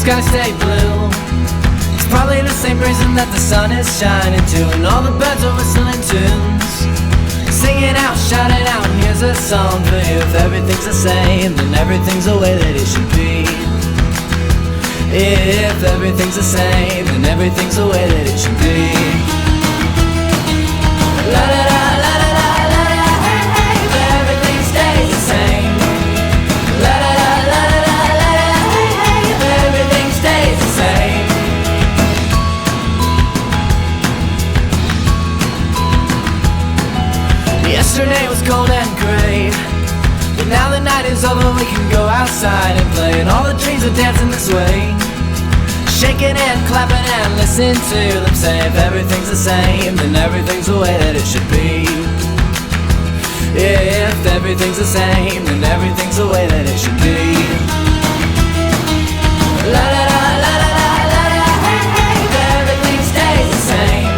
sky stay blue. It's probably the same reason that the sun is shining too, and all the birds are whistling tunes. Sing it out, shout it out, and here's a song for you. If everything's the same, then everything's the way that it should be. If everything's the same, then everything's the way that it should be. La da da la da da la da, hey hey, but everything stays the same. La da da la da da la da, hey hey, but everything stays the same. Yesterday was cold and gray, but now the night is over, we can go outside and play. And all the trees are dancing this way, shaking and clapping and listen to them say, if everything's the same, then everything's the way that it should be. If everything's the same, then everything's the way that it should be. La da da la da da la da, hey hey, but everything stays the same.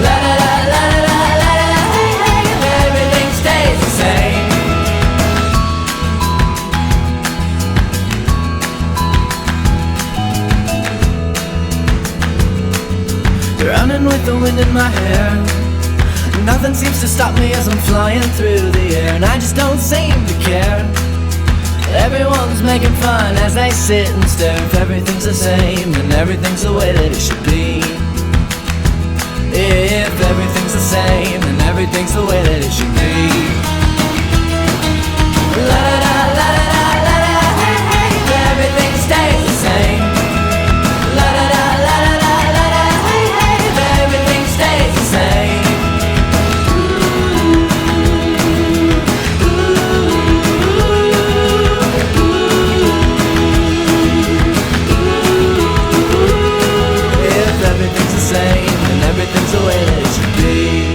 La da da la da da la da, hey hey, but everything stays the same. Running with the wind in my hair, nothing seems to stop me as I'm flying through the air, and I just don't seem to care. Everyone's making fun as they sit and stare. If everything's the same, then everything's the way that it should be. If everything's the same, then everything's the way that it should be.